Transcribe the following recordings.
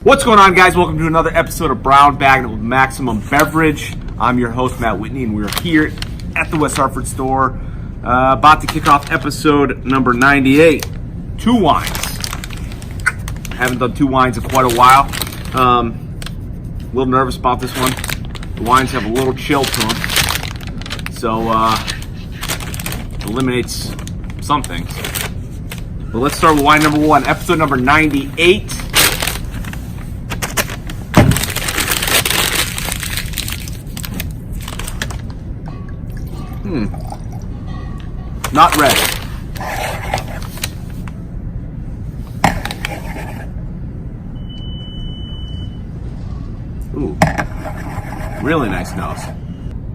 What's going on, guys? Welcome to another episode of Brown Baggin with Maximum Beverage. I'm your host, Matt Whitney, and we're here at the West Hartford store, about to kick off episode number 98. Two wines. I haven't done two wines in quite a while. A little nervous about this one. The wines have a little chill to them, so it eliminates some things. But let's start with wine number one, episode number 98. Not red. Ooh, really nice nose.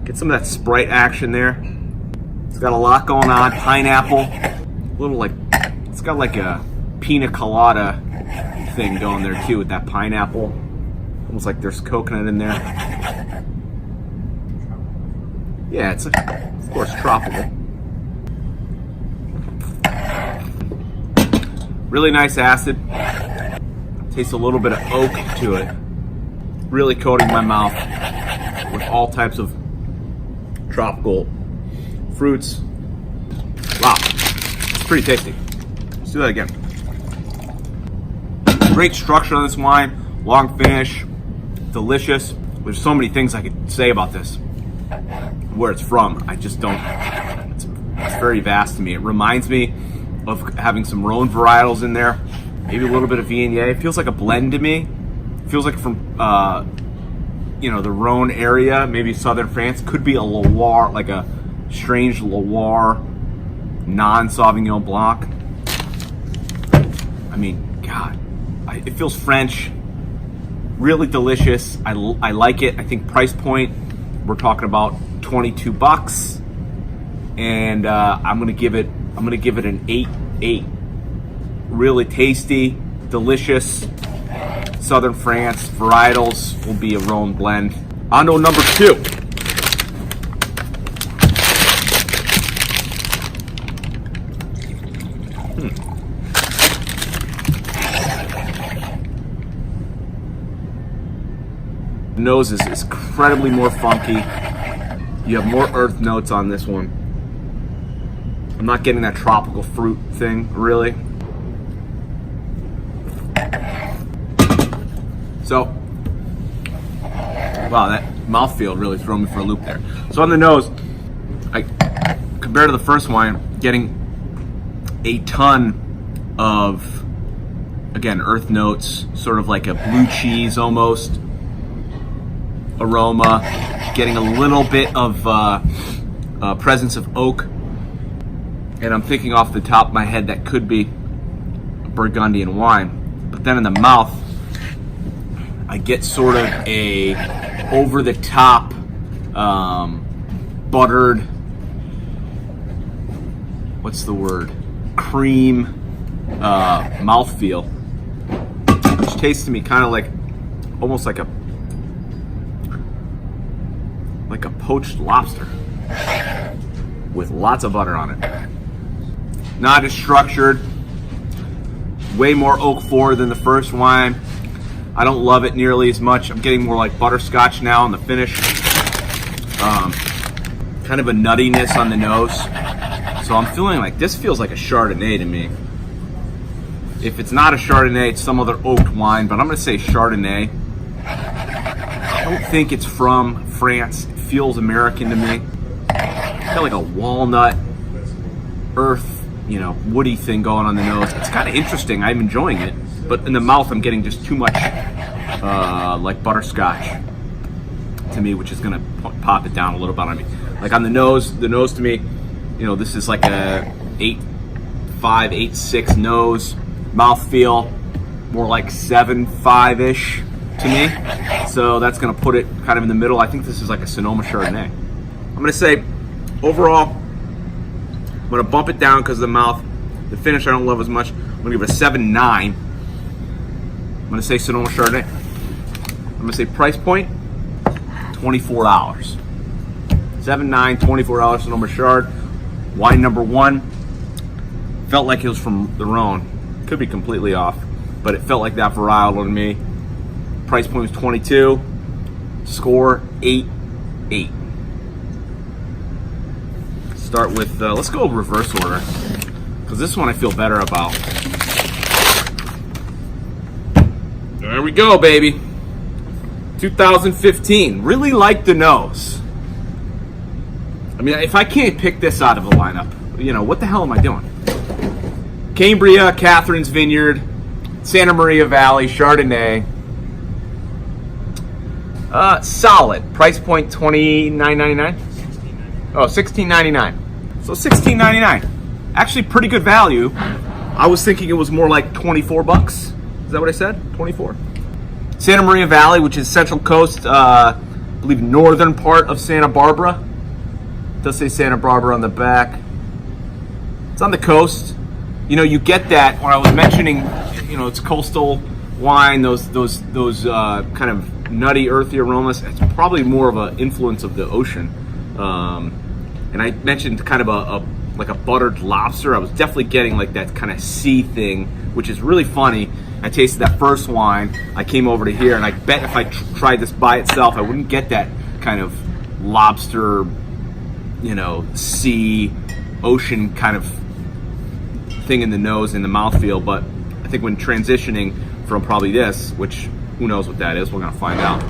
Get some of that Sprite action there. It's got a lot going on. Pineapple, a little like, it's got like a pina colada thing going there too with that pineapple. Almost like there's coconut in there. Yeah, it's of course tropical. Really nice acid. Tastes a little bit of oak to it. Really coating my mouth with all types of tropical fruits. Wow, it's pretty tasty. Let's do that again. Great structure on this wine. Long finish. Delicious. There's so many things I could say about this. Where it's from, I just don't. It's very vast to me. It reminds me of having some Rhone varietals in there, maybe a little bit of Viognier. It feels like a blend to me. It feels like from the Rhone area, maybe southern France. Could be a Loire, like a strange Loire non-Sauvignon Blanc. I mean, God, it feels French. Really delicious. I like it. I think price point, we're talking about $22, and I'm gonna give it an 8. Really tasty, delicious. Southern France varietals will be a Rhone blend. On to number 2. The nose is incredibly more funky. You have more earth notes on this one. I'm not getting that tropical fruit thing, really. So, wow, that mouthfeel really threw me for a loop there. So on the nose, compared to the first wine, getting a ton of, again, earth notes, sort of like a blue cheese almost aroma, getting a little bit of presence of oak. And I'm thinking off the top of my head that could be a Burgundian wine. But then in the mouth, I get sort of a over-the-top buttered, what's the word? Cream mouthfeel. Which tastes to me kind of like, almost like a poached lobster with lots of butter on it. Not as structured, way more oak forward than the first wine. I don't love it nearly as much. I'm getting more like butterscotch now in the finish. Kind of a nuttiness on the nose. So I'm feeling like this feels like a Chardonnay to me. If it's not a Chardonnay, it's some other oaked wine, but I'm gonna say Chardonnay. I don't think it's from France. It feels American to me. I feel like a walnut, earth, woody thing going on the nose. It's kind of interesting. I'm enjoying it, but in the mouth, I'm getting just too much like butterscotch to me, which is gonna pop it down a little bit on me. Like on the nose to me, this is like a 8.5, 8.6 nose. Mouthfeel more like 7.5-ish to me. So that's gonna put it kind of in the middle. I think this is like a Sonoma Chardonnay. I'm gonna say overall, I'm gonna bump it down because of the mouth. The finish I don't love as much. I'm gonna give it a 7.9. I'm gonna say Sonoma Chardonnay. I'm gonna say price point, $24. 7.9, $24 Sonoma Chard. Wine number 1. Felt like it was from the Rhone. Could be completely off, but it felt like that varietal to me. Price point was 22. Score 8-8. Start with, let's go reverse order, because this one I feel better about. There we go, baby. 2015. Really like the nose. I mean, if I can't pick this out of a lineup, you know, what the hell am I doing? Cambria, Catherine's Vineyard, Santa Maria Valley, Chardonnay. Solid. Price point $29.99. Oh, $16.99. So $16.99. Actually, pretty good value. I was thinking it was more like 24 bucks. Is that what I said? 24. Santa Maria Valley, which is Central Coast, I believe northern part of Santa Barbara. It does say Santa Barbara on the back. It's on the coast. You know, you get that when I was mentioning, you know, it's coastal wine, those kind of nutty, earthy aromas. It's probably more of an influence of the ocean. And I mentioned kind of like a buttered lobster. I was definitely getting like that kind of sea thing, which is really funny. I tasted that first wine. I came over to here, and I bet if I tried this by itself, I wouldn't get that kind of lobster, you know, sea, ocean kind of thing in the nose and the mouthfeel. But I think when transitioning from probably this, which who knows what that is, we're gonna find out.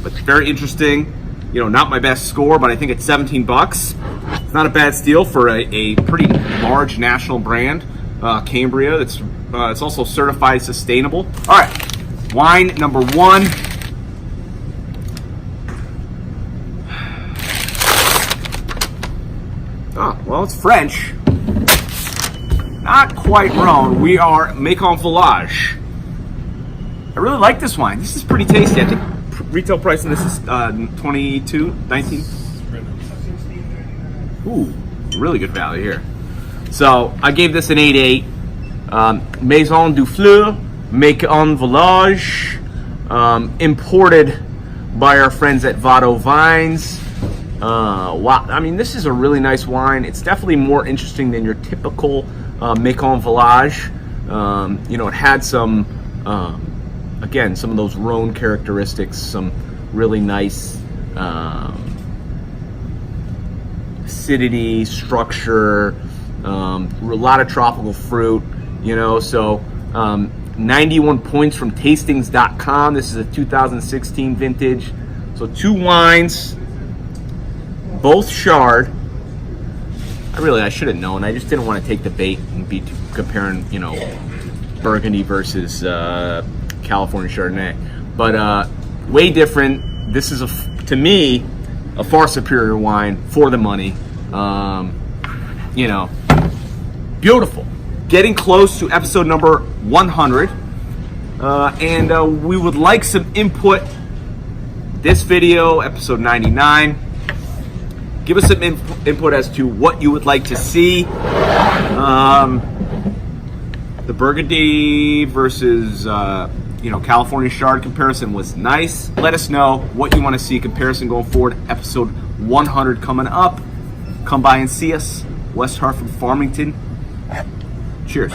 But it's very interesting. You know, not my best score, but I think it's 17 bucks. It's not a bad steal for a pretty large national brand, Cambria. It's also certified sustainable. All right, wine number one. Oh, well, it's French. Not quite Rhone. We are Macon Village. I really like this wine. This is pretty tasty. I think retail price on this is $22.19. Ooh, really good value here. So I gave this an 8-8. Maison du Fleurs, Macon Village, imported by our friends at Vado Vines. Wow, I mean, this is a really nice wine. It's definitely more interesting than your typical Macon Village. You know, it had some, again, some of those Rhone characteristics, some really nice acidity, structure, a lot of tropical fruit, you know. So 91 points from tastings.com. This is a 2016 vintage. So two wines, both Chard. I should have known. I just didn't want to take the bait and be comparing, you know, Burgundy versus California Chardonnay. But way different. This is, to me, a far superior wine for the money. You know, beautiful. Getting close to episode number 100. And we would like some input. This video, episode 99. Give us some input as to what you would like to see. The Burgundy versus you know, California Chard comparison was nice. Let us know what you want to see comparison going forward. Episode 100 coming up. Come by and see us. West Hartford, Farmington. Cheers.